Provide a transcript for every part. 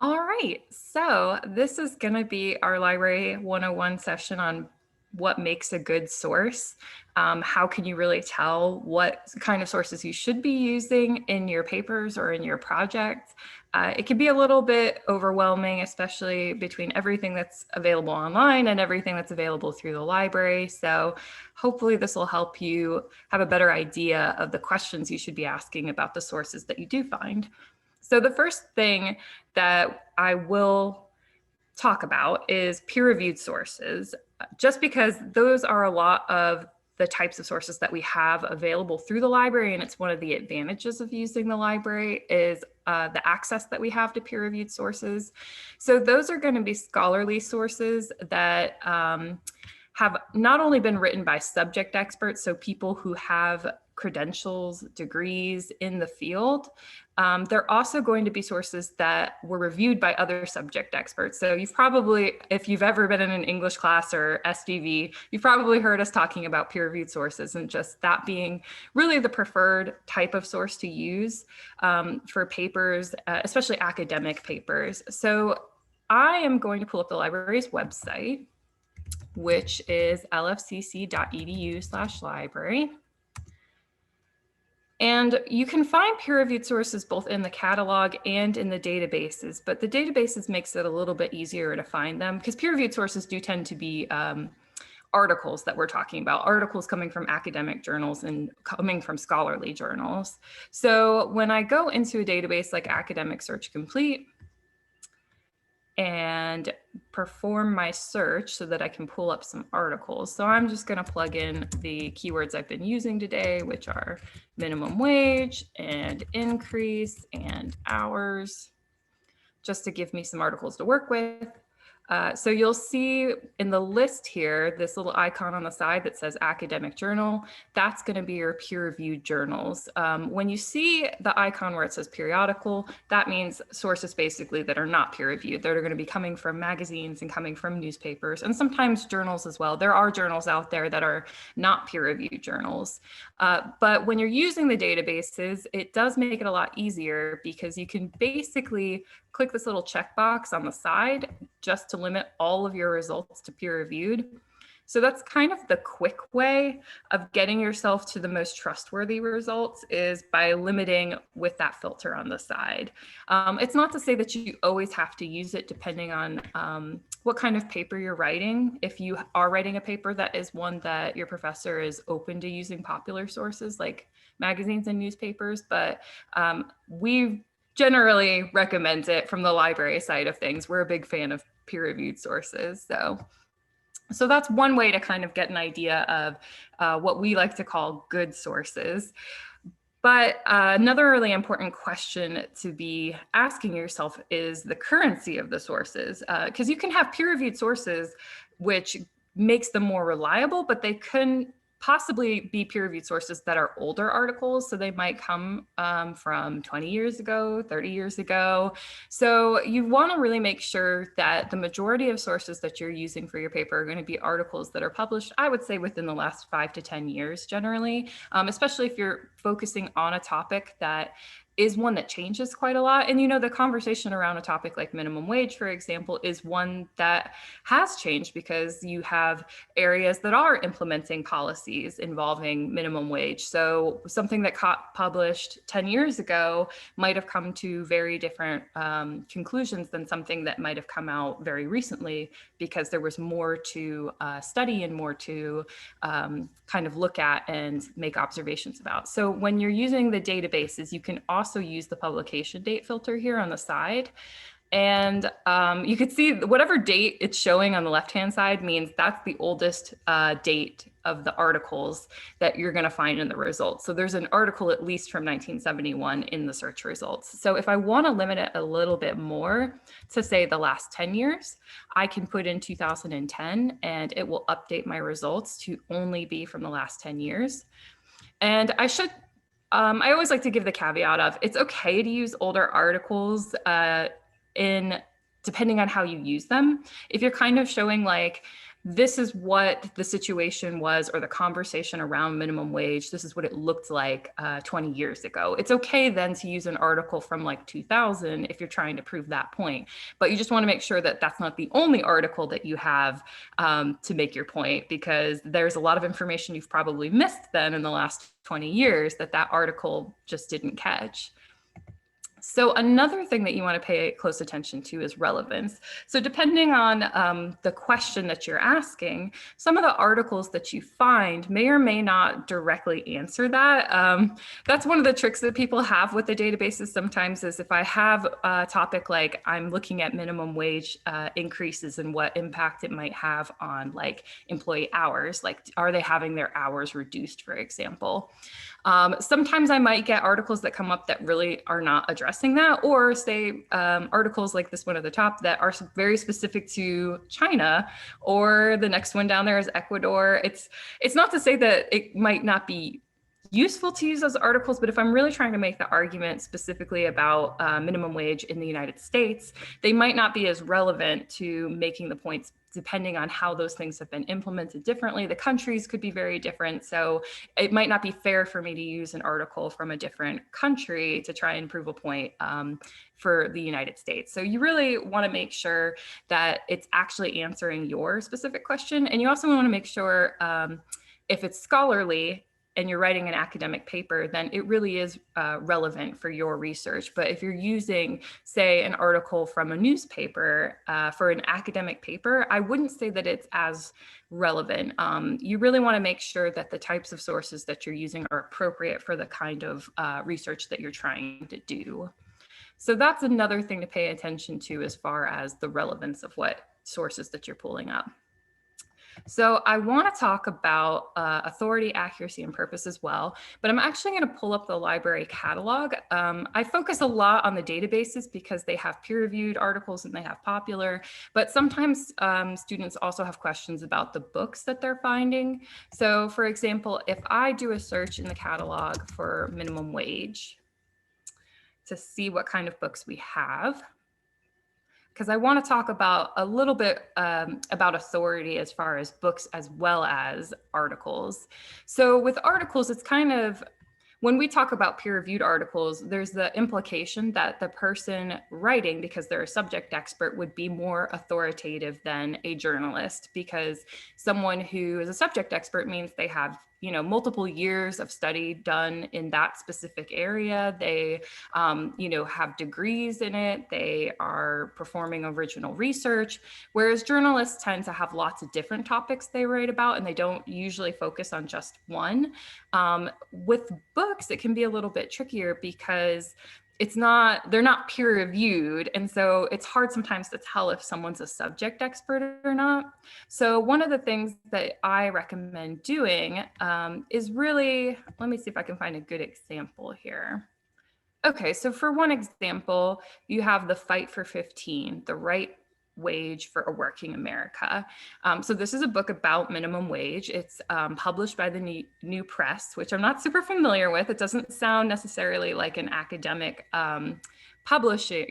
All right, so this is going to be our Library 101 session on what makes a good source. How can you really tell what kind of sources you should be using in your papers or in your project? It can be a little bit overwhelming, especially between everything that's available online and everything that's available through the library. So hopefully this will help you have a better idea of the questions you should be asking about the sources that you do find. So the first thing that I will talk about is peer-reviewed sources, just because those are a lot of the types of sources that we have available through the library, and it's one of the advantages of using the library is the access that we have to peer-reviewed sources. So those are going to be scholarly sources that have not only been written by subject experts, so people who have credentials, degrees in the field. They're also going to be sources that were reviewed by other subject experts. So you've probably, if you've ever been in an English class or SDV, you've probably heard us talking about peer-reviewed sources and just that being really the preferred type of source to use for papers, especially academic papers. So I am going to pull up the library's website, which is lfcc.edu/library. And you can find peer-reviewed sources both in the catalog and in the databases, but the databases makes it a little bit easier to find them because peer-reviewed sources do tend to be articles that we're talking about, articles coming from academic journals and coming from scholarly journals. So when I go into a database like Academic Search Complete, and perform my search so that I can pull up some articles. So I'm just going to plug in the keywords I've been using today, which are minimum wage and increase and hours, just to give me some articles to work with. So you'll see in the list here, this little icon on the side that says academic journal, that's going to be your peer-reviewed journals. When you see the icon where it says periodical, that means sources basically that are not peer-reviewed. They're going to be coming from magazines and coming from newspapers and sometimes journals as well. There are journals out there that are not peer-reviewed journals. But when you're using the databases, it does make it a lot easier because you can basically click this little checkbox on the side just to limit all of your results to peer reviewed. So that's kind of the quick way of getting yourself to the most trustworthy results is by limiting with that filter on the side. It's not to say that you always have to use it depending on what kind of paper you're writing. If you are writing a paper that is one that your professor is open to using popular sources like magazines and newspapers, but we generally recommend it from the library side of things. We're a big fan of peer-reviewed sources. So that's one way to kind of get an idea of what we like to call good sources. But another really important question to be asking yourself is the currency of the sources, because you can have peer-reviewed sources, which makes them more reliable, but they couldn't possibly be peer-reviewed sources that are older articles. So they might come from 20 years ago, 30 years ago. So you want to really make sure that the majority of sources that you're using for your paper are going to be articles that are published, I would say, within the last 5 to 10 years generally, especially if you're focusing on a topic that is one that changes quite a lot. And, you know, the conversation around a topic like minimum wage, for example, is one that has changed because you have areas that are implementing policies involving minimum wage. So something that got published 10 years ago might have come to very different conclusions than something that might have come out very recently because there was more to study and more to kind of look at and make observations about. So when you're using the databases, you can also use the publication date filter here on the side. And you could see whatever date it's showing on the left-hand side means that's the oldest date of the articles that you're going to find in the results. So there's an article at least from 1971 in the search results. So if I want to limit it a little bit more to say the last 10 years, I can put in 2010 and it will update my results to only be from the last 10 years. And I always like to give the caveat of it's okay to use older articles depending on how you use them. If you're kind of showing like, this is what the situation was, or the conversation around minimum wage. This is what it looked like 20 years ago. It's okay then to use an article from like 2000 if you're trying to prove that point. But you just want to make sure that that's not the only article that you have to make your point, because there's a lot of information you've probably missed then in the last 20 years that that article just didn't catch. So another thing that you want to pay close attention to is relevance. So depending on the question that you're asking, some of the articles that you find may or may not directly answer that. That's one of the tricks that people have with the databases sometimes, is if I have a topic like I'm looking at minimum wage increases and what impact it might have on like employee hours, like are they having their hours reduced, for example. Sometimes I might get articles that come up that really are not addressing that, or say articles like this one at the top that are very specific to China, or the next one down there is Ecuador. It's not to say that it might not be useful to use those articles, but if I'm really trying to make the argument specifically about minimum wage in the United States, they might not be as relevant to making the points, depending on how those things have been implemented differently. The countries could be very different. So it might not be fair for me to use an article from a different country to try and prove a point for the United States. So you really want to make sure that it's actually answering your specific question. And you also want to make sure if it's scholarly and you're writing an academic paper, then it really is relevant for your research. But if you're using, say, an article from a newspaper for an academic paper, I wouldn't say that it's as relevant. You really want to make sure that the types of sources that you're using are appropriate for the kind of research that you're trying to do. So that's another thing to pay attention to as far as the relevance of what sources that you're pulling up. So I want to talk about authority, accuracy, and purpose as well, but I'm actually going to pull up the library catalog. I focus a lot on the databases because they have peer-reviewed articles and they have popular, but sometimes students also have questions about the books that they're finding. So for example, if I do a search in the catalog for minimum wage to see what kind of books we have, because I want to talk about a little bit about authority as far as books as well as articles. So with articles, it's kind of, when we talk about peer-reviewed articles, there's the implication that the person writing, because they're a subject expert, would be more authoritative than a journalist, because someone who is a subject expert means they have, you know, multiple years of study done in that specific area. They, you know, have degrees in it. They are performing original research, whereas journalists tend to have lots of different topics they write about, and they don't usually focus on just one. With books, it can be a little bit trickier because they're not peer reviewed. And so it's hard sometimes to tell if someone's a subject expert or not. So one of the things that I recommend doing is really, let me see if I can find a good example here. Okay, so for one example, you have the Fight for 15, the right wage for a working America. So this is a book about minimum wage. It's published by the New Press, which I'm not super familiar with. It doesn't sound necessarily like an academic publisher.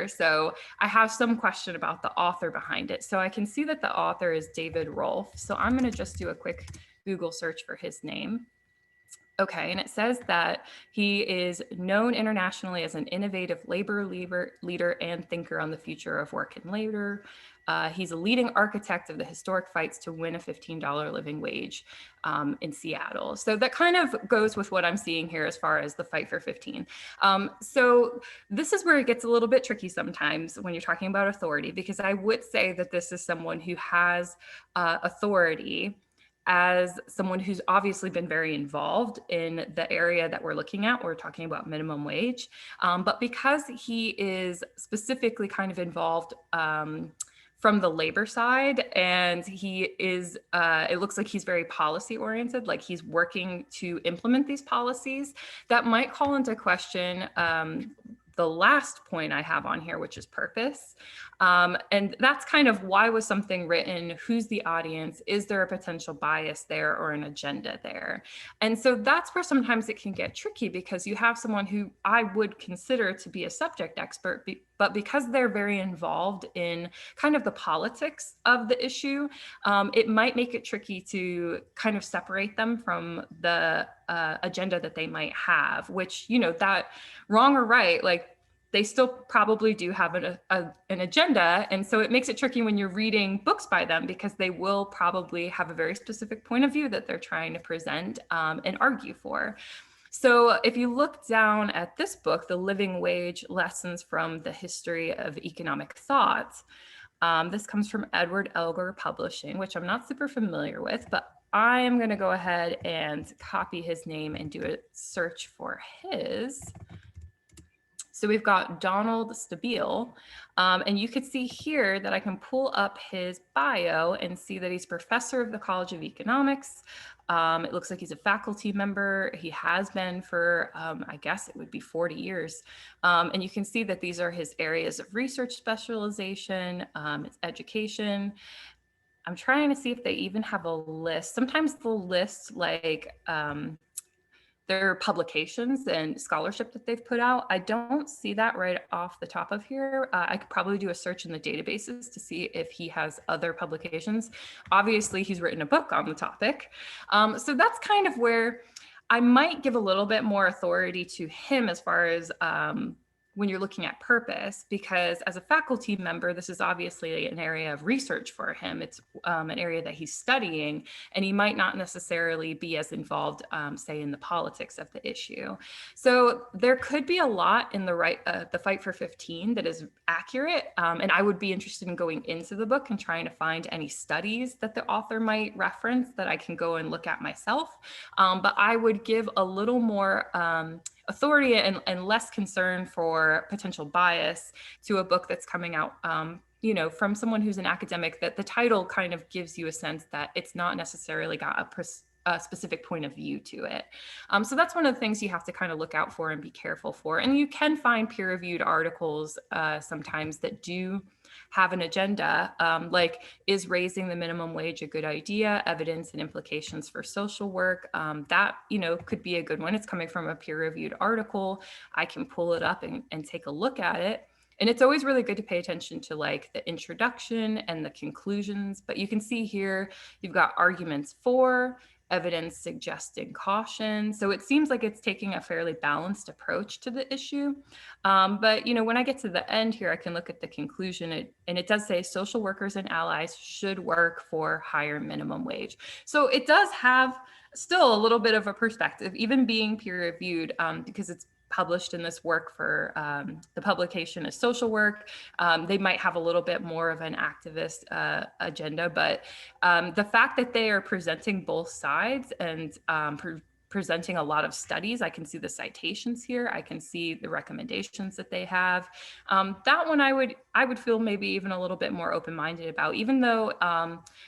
So I have some question about the author behind it. So I can see that the author is David Rolfe. So I'm going to just do a quick Google search for his name. Okay, and it says that he is known internationally as an innovative labor leader and thinker on the future of work and labor. He's a leading architect of the historic fights to win a $15 living wage in Seattle. So that kind of goes with what I'm seeing here as far as the Fight for 15. So this is where it gets a little bit tricky sometimes when you're talking about authority, because I would say that this is someone who has authority as someone who's obviously been very involved in the area that we're looking at. We're talking about minimum wage, but because he is specifically kind of involved from the labor side, and he is, it looks like he's very policy oriented, like he's working to implement these policies, that might call into question the last point I have on here, which is purpose. And that's kind of, why was something written? Who's the audience? Is there a potential bias there or an agenda there? And so that's where sometimes it can get tricky, because you have someone who I would consider to be a subject expert, but because they're very involved in kind of the politics of the issue, it might make it tricky to kind of separate them from the agenda that they might have, which, you know, that wrong or right, like they still probably do have an agenda. And so it makes it tricky when you're reading books by them, because they will probably have a very specific point of view that they're trying to present and argue for. So if you look down at this book, The Living Wage: Lessons from the History of Economic Thought, this comes from Edward Elgar Publishing, which I'm not super familiar with, but I am going to go ahead and copy his name and do a search for his. So we've got Donald Stabile, and you could see here that I can pull up his bio and see that he's professor of the College of Economics. It looks like he's a faculty member. He has been for, I guess it would be 40 years. And you can see that these are his areas of research specialization, it's education. I'm trying to see if they even have a list. Sometimes they'll list like, their publications and scholarship that they've put out. I don't see that right off the top of here. I could probably do a search in the databases to see if he has other publications. Obviously, he's written a book on the topic. So that's kind of where I might give a little bit more authority to him as far as when you're looking at purpose, because as a faculty member, this is obviously an area of research for him. It's an area that he's studying, and he might not necessarily be as involved, say, in the politics of the issue. So there could be a lot in the Fight for 15 that is accurate, and I would be interested in going into the book and trying to find any studies that the author might reference that I can go and look at myself. But I would give a little more authority and less concern for potential bias to a book that's coming out, you know, from someone who's an academic, that the title kind of gives you a sense that it's not necessarily got a specific point of view to it. So that's one of the things you have to kind of look out for and be careful for. And you can find peer-reviewed articles sometimes that do have an agenda, like, is raising the minimum wage a good idea? Evidence and implications for social work. That, you know, could be a good one. It's coming from a peer-reviewed article. I can pull it up and take a look at it. And it's always really good to pay attention to like the introduction and the conclusions. But you can see here, you've got arguments for, evidence suggesting caution. So it seems like it's taking a fairly balanced approach to the issue. But, you know, when I get to the end here, I can look at the conclusion, and it does say social workers and allies should work for higher minimum wage. So it does have still a little bit of a perspective, even being peer reviewed, because it's published in this work for the publication is social work. They might have a little bit more of an activist agenda, but the fact that they are presenting both sides and presenting a lot of studies. I can see the citations here. I can see the recommendations that they have. That one I would feel maybe even a little bit more open-minded about, even though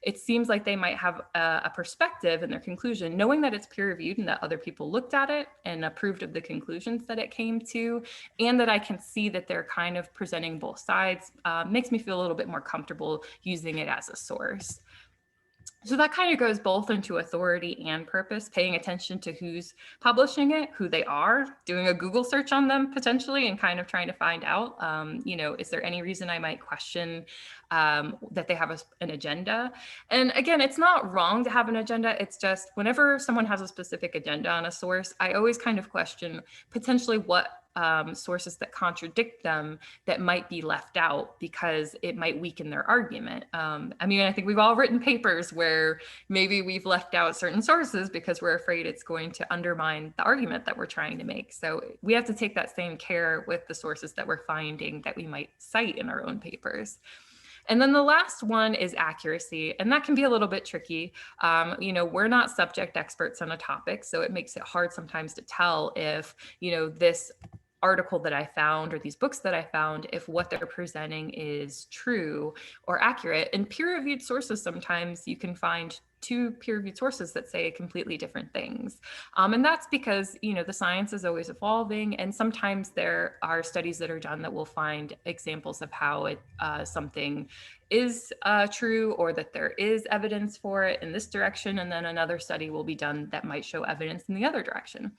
it seems like they might have a perspective in their conclusion, knowing that it's peer-reviewed and that other people looked at it and approved of the conclusions that it came to, and that I can see that they're kind of presenting both sides, makes me feel a little bit more comfortable using it as a source. So that kind of goes both into authority and purpose, paying attention to who's publishing it, who they are, doing a Google search on them potentially, and kind of trying to find out, you know, is there any reason I might question that they have an agenda? And again, it's not wrong to have an agenda. It's just whenever someone has a specific agenda on a source, I always kind of question potentially what sources that contradict them that might be left out, because it might weaken their argument. I mean, I think we've all written papers where maybe we've left out certain sources because we're afraid it's going to undermine the argument that we're trying to make. So we have to take that same care with the sources that we're finding that we might cite in our own papers. And then the last one is accuracy, and that can be a little bit tricky. You know, we're not subject experts on a topic, so it makes it hard sometimes to tell if, you know, this article that I found or these books that I found, if what they're presenting is true or accurate. In peer-reviewed sources, sometimes you can find two peer-reviewed sources that say completely different things. And that's because, the science is always evolving, and sometimes there are studies that are done that will find examples of how something is true, or that there is evidence for it in this direction, and then another study will be done that might show evidence in the other direction.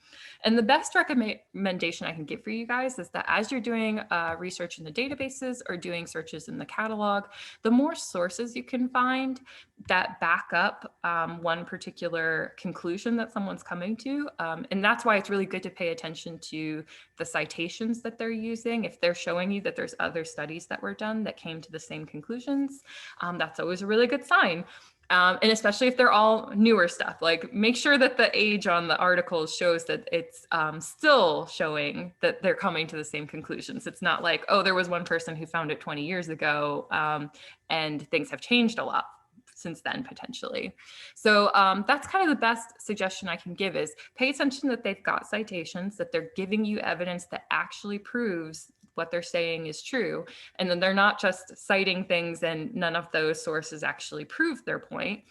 And the best recommendation I can give for you guys is that as you're doing research in the databases or doing searches in the catalog, the more sources you can find that back up one particular conclusion that someone's coming to. And that's why it's really good to pay attention to the citations that they're using. If they're showing you that there's other studies that were done that came to the same conclusions, that's always a really good sign. And especially if they're all newer stuff, like make sure that the age on the articles shows that it's still showing that they're coming to the same conclusions. It's not like, oh, there was one person who found it 20 years ago and things have changed a lot since then, potentially. So that's kind of the best suggestion I can give is pay attention that they've got citations, that they're giving you evidence that actually proves what they're saying is true. And then they're not just citing things and none of those sources actually prove their point.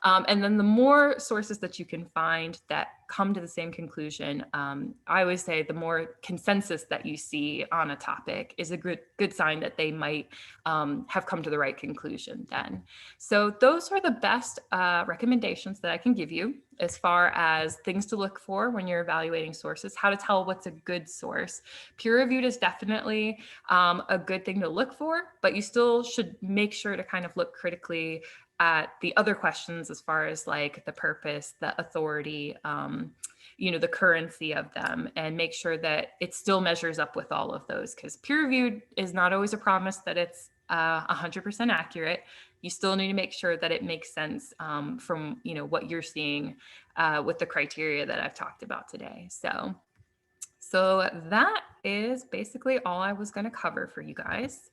And then the more sources that you can find that come to the same conclusion, I always say the more consensus that you see on a topic is a good sign that they might have come to the right conclusion then. So those are the best recommendations that I can give you as far as things to look for when you're evaluating sources, how to tell what's a good source. Peer-reviewed is definitely a good thing to look for, but you still should make sure to kind of look critically at the other questions as far as like the purpose, the authority, the currency of them, and make sure that it still measures up with all of those, because peer-reviewed is not always a promise that it's 100% accurate. You still need to make sure that it makes sense from what you're seeing with the criteria that I've talked about today. So that is basically all I was going to cover for you guys.